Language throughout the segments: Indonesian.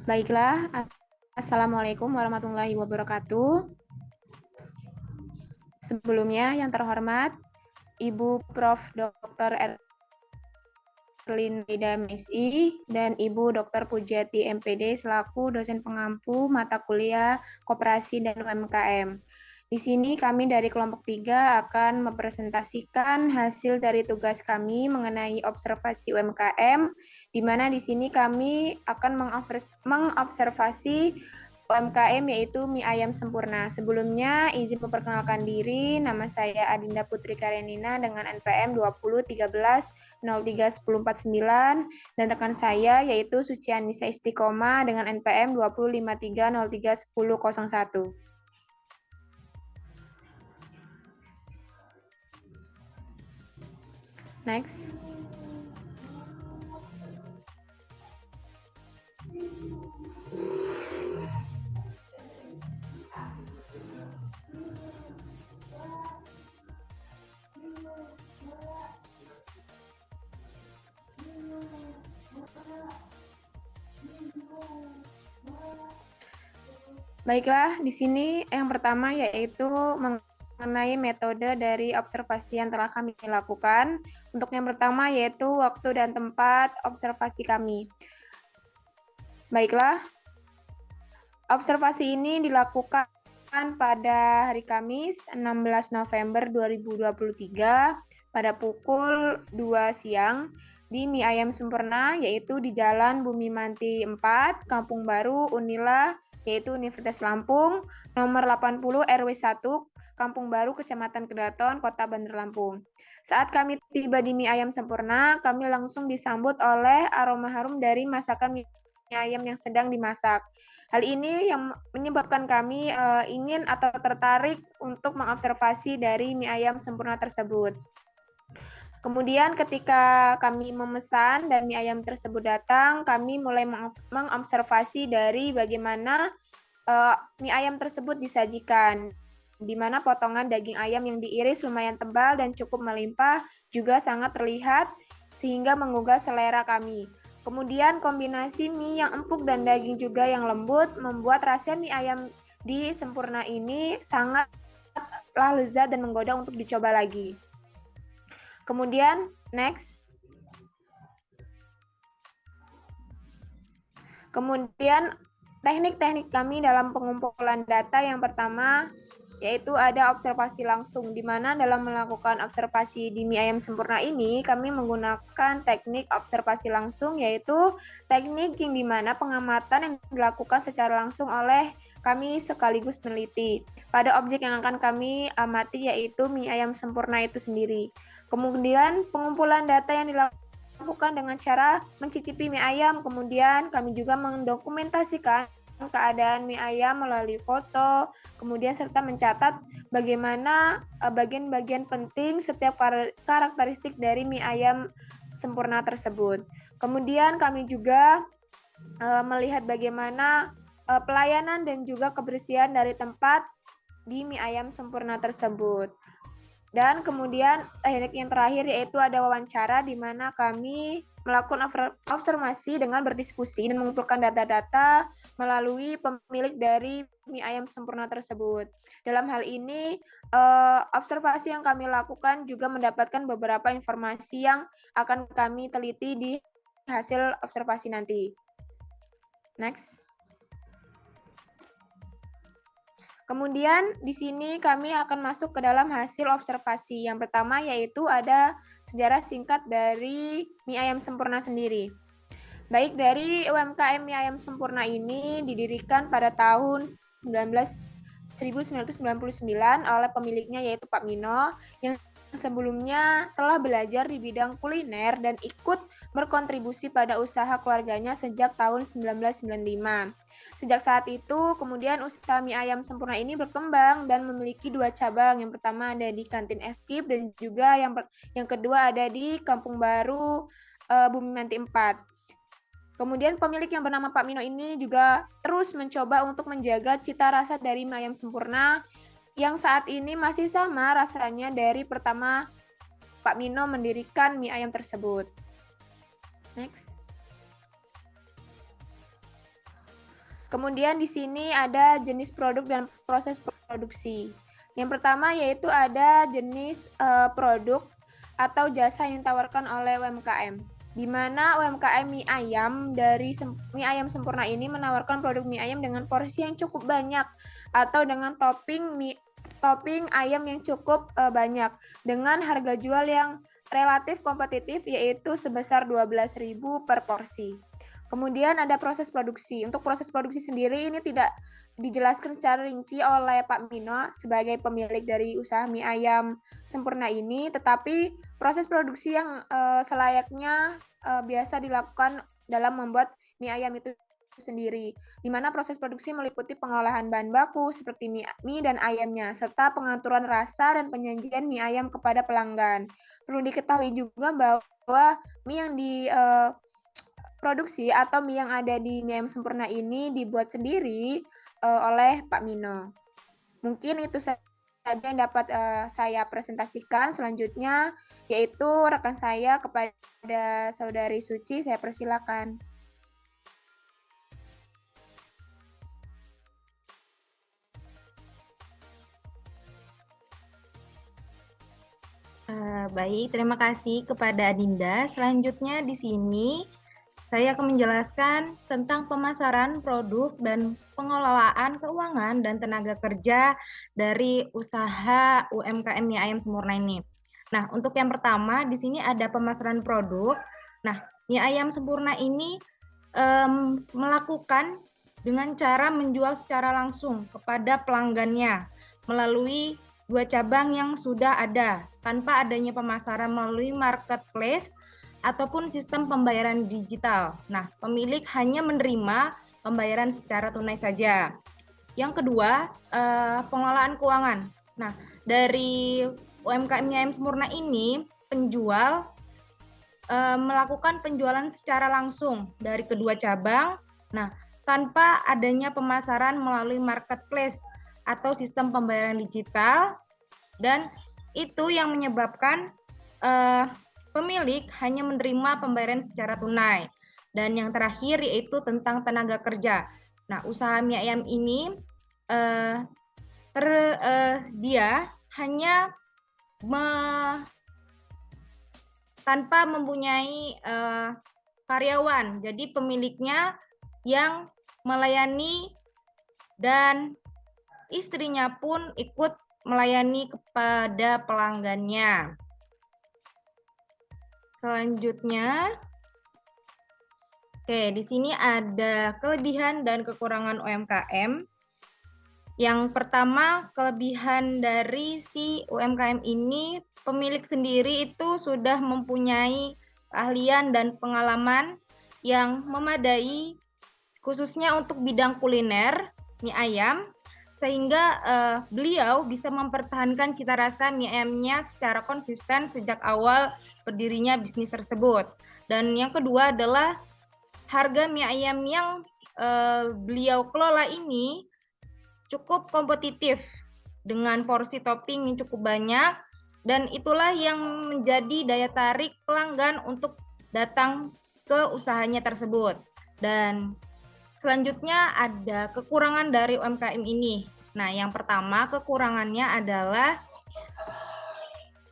Baiklah, Assalamualaikum warahmatullahi wabarakatuh. Sebelumnya yang terhormat Ibu Prof. Dr. Erlin Ida MSI dan Ibu Dr. Pujati MPD selaku dosen pengampu mata kuliah Koperasi dan UMKM. Di sini kami dari kelompok 3 akan mempresentasikan hasil dari tugas kami mengenai observasi UMKM, di mana di sini kami akan mengobservasi UMKM yaitu mie ayam sempurna. Sebelumnya izin memperkenalkan diri, nama saya Adinda Putri Karenina dengan NPM 2013031049 dan rekan saya yaitu Sucianisa Istiqomah dengan NPM 2053031001. Next. Baiklah, di sini yang pertama yaitu mengenai metode dari observasi yang telah kami lakukan. Untuk yang pertama yaitu waktu dan tempat observasi kami. Baiklah, observasi ini dilakukan pada hari Kamis 16 November 2023 pada pukul 2 siang di Mie Ayam Sempurna, yaitu di Jalan Bumi Manti 4, Kampung Baru, Unila, yaitu Universitas Lampung, nomor 80 RW 1, Kampung Baru, Kecamatan Kedaton, Kota Bandar Lampung. Saat kami tiba di Mie Ayam Sempurna, kami langsung disambut oleh aroma harum dari masakan mie ayam yang sedang dimasak. Hal ini yang menyebabkan kami ingin atau tertarik untuk mengobservasi dari mie ayam sempurna tersebut. Kemudian ketika kami memesan dan mie ayam tersebut datang, kami mulai mengobservasi dari bagaimana mie ayam tersebut disajikan, di mana potongan daging ayam yang diiris lumayan tebal dan cukup melimpah juga sangat terlihat sehingga menggugah selera kami. Kemudian kombinasi mie yang empuk dan daging juga yang lembut membuat rasa mie ayam di Sempurna ini sangatlah lezat dan menggoda untuk dicoba lagi. Kemudian, next. Kemudian, teknik-teknik kami dalam pengumpulan data yang pertama yaitu ada observasi langsung, di mana dalam melakukan observasi di mie ayam sempurna ini, kami menggunakan teknik observasi langsung, yaitu teknik yang dimana pengamatan yang dilakukan secara langsung oleh kami sekaligus peneliti pada objek yang akan kami amati, yaitu mie ayam sempurna itu sendiri. Kemudian pengumpulan data yang dilakukan dengan cara mencicipi mie ayam, kemudian kami juga mendokumentasikan keadaan mie ayam melalui foto, kemudian serta mencatat bagaimana bagian-bagian penting setiap karakteristik dari mie ayam sempurna tersebut. Kemudian kami juga melihat bagaimana pelayanan dan juga kebersihan dari tempat di mie ayam sempurna tersebut. Dan kemudian teknik yang terakhir yaitu ada wawancara, di mana kami melakukan observasi dengan berdiskusi dan mengumpulkan data-data melalui pemilik dari mie ayam sempurna tersebut. Dalam hal ini, observasi yang kami lakukan juga mendapatkan beberapa informasi yang akan kami teliti di hasil observasi nanti. Next. Kemudian di sini kami akan masuk ke dalam hasil observasi. Yang pertama yaitu ada sejarah singkat dari mie ayam sempurna sendiri. Baik, dari UMKM mie ayam sempurna ini didirikan pada tahun 1999 oleh pemiliknya yaitu Pak Mino, yang sebelumnya telah belajar di bidang kuliner dan ikut berkontribusi pada usaha keluarganya sejak tahun 1995. Sejak saat itu, kemudian usaha mie ayam sempurna ini berkembang dan memiliki 2 cabang. Yang pertama ada di kantin FKIP dan juga yang kedua ada di Kampung Baru Bumi Manti 4. Kemudian pemilik yang bernama Pak Mino ini juga terus mencoba untuk menjaga cita rasa dari mie ayam sempurna yang saat ini masih sama rasanya dari pertama Pak Mino mendirikan mie ayam tersebut. Next. Kemudian di sini ada jenis produk dan proses produksi. Yang pertama yaitu ada jenis produk atau jasa yang ditawarkan oleh UMKM, di mana UMKM mie ayam dari mie ayam sempurna ini menawarkan produk mie ayam dengan porsi yang cukup banyak atau dengan topping ayam yang cukup banyak dengan harga jual yang relatif kompetitif yaitu sebesar 12.000 per porsi. Kemudian ada proses produksi. Untuk proses produksi sendiri ini tidak dijelaskan secara rinci oleh Pak Mino sebagai pemilik dari usaha mie ayam sempurna ini, tetapi proses produksi yang selayaknya biasa dilakukan dalam membuat mie ayam itu sendiri, di mana proses produksi meliputi pengolahan bahan baku seperti mie dan ayamnya, serta pengaturan rasa dan penyajian mie ayam kepada pelanggan. Perlu diketahui juga bahwa mie yang produksi atau mie yang ada di mie ayam sempurna ini dibuat sendiri oleh Pak Mino. Mungkin itu saja yang dapat saya presentasikan. Selanjutnya yaitu rekan saya kepada Saudari Suci, saya persilakan. Baik, terima kasih kepada Adinda. Selanjutnya di sini saya akan menjelaskan tentang pemasaran produk dan pengelolaan keuangan dan tenaga kerja dari usaha UMKM mie ayam sempurna ini. Nah, untuk yang pertama di sini ada pemasaran produk. Nah, mie ayam sempurna ini melakukan dengan cara menjual secara langsung kepada pelanggannya melalui 2 cabang yang sudah ada tanpa adanya pemasaran melalui marketplace ataupun sistem pembayaran digital. Nah, pemilik hanya menerima pembayaran secara tunai saja. Yang kedua, pengelolaan keuangan. Nah, dari UMKM mie ayam sempurna ini, penjual melakukan penjualan secara langsung dari kedua cabang. Nah, tanpa adanya pemasaran melalui marketplace atau sistem pembayaran digital, dan itu yang menyebabkan pemilik hanya menerima pembayaran secara tunai. Dan yang terakhir yaitu tentang tenaga kerja. Nah, usaha mie ayam ini dia hanya tanpa mempunyai karyawan. Jadi pemiliknya yang melayani dan istrinya pun ikut melayani kepada pelanggannya. Selanjutnya, di sini ada kelebihan dan kekurangan UMKM. Yang pertama, kelebihan dari si UMKM ini, pemilik sendiri itu sudah mempunyai keahlian dan pengalaman yang memadai, khususnya untuk bidang kuliner mie ayam, sehingga beliau bisa mempertahankan cita rasa mie ayamnya secara konsisten sejak awal berdirinya bisnis tersebut. Dan yang kedua adalah harga mie ayam yang beliau kelola ini cukup kompetitif dengan porsi topping yang cukup banyak, dan itulah yang menjadi daya tarik pelanggan untuk datang ke usahanya tersebut. Dan selanjutnya ada kekurangan dari UMKM ini. Nah, yang pertama kekurangannya adalah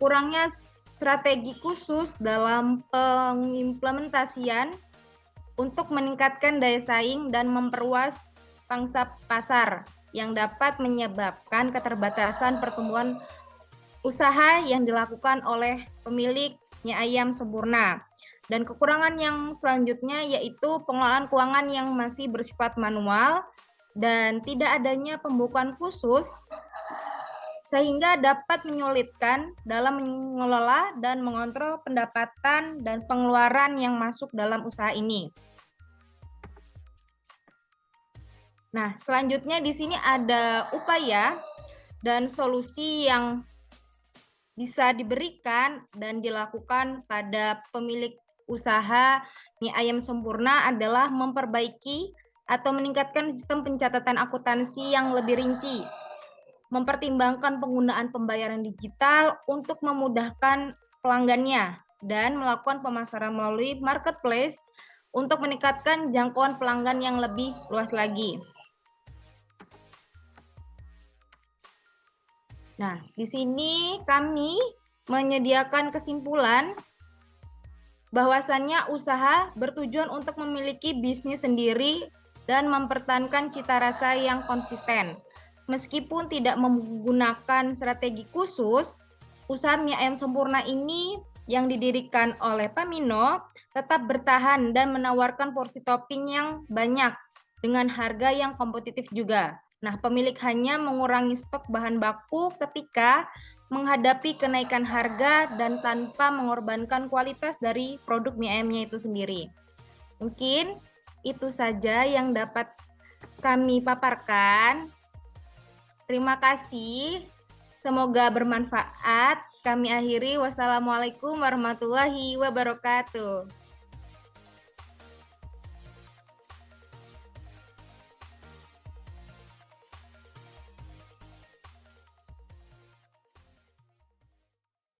kurangnya strategi khusus dalam pengimplementasian untuk meningkatkan daya saing dan memperluas pangsa pasar yang dapat menyebabkan keterbatasan pertumbuhan usaha yang dilakukan oleh pemilik mie ayam sempurna. Dan kekurangan yang selanjutnya yaitu pengelolaan keuangan yang masih bersifat manual dan tidak adanya pembukuan khusus sehingga dapat menyulitkan dalam mengelola dan mengontrol pendapatan dan pengeluaran yang masuk dalam usaha ini. Nah, selanjutnya di sini ada upaya dan solusi yang bisa diberikan dan dilakukan pada pemilik usaha mie ayam sempurna adalah memperbaiki atau meningkatkan sistem pencatatan akuntansi yang lebih rinci, mempertimbangkan penggunaan pembayaran digital untuk memudahkan pelanggannya, dan melakukan pemasaran melalui marketplace untuk meningkatkan jangkauan pelanggan yang lebih luas lagi. Nah, di sini kami menyediakan kesimpulan bahwasannya usaha bertujuan untuk memiliki bisnis sendiri dan mempertahankan cita rasa yang konsisten. Meskipun tidak menggunakan strategi khusus, usaha mie ayam sempurna ini yang didirikan oleh Pak Mino tetap bertahan dan menawarkan porsi topping yang banyak dengan harga yang kompetitif juga. Nah, pemilik hanya mengurangi stok bahan baku ketika menghadapi kenaikan harga dan tanpa mengorbankan kualitas dari produk mie ayamnya itu sendiri. Mungkin itu saja yang dapat kami paparkan. Terima kasih. Semoga bermanfaat. Kami akhiri. Wassalamualaikum warahmatullahi wabarakatuh.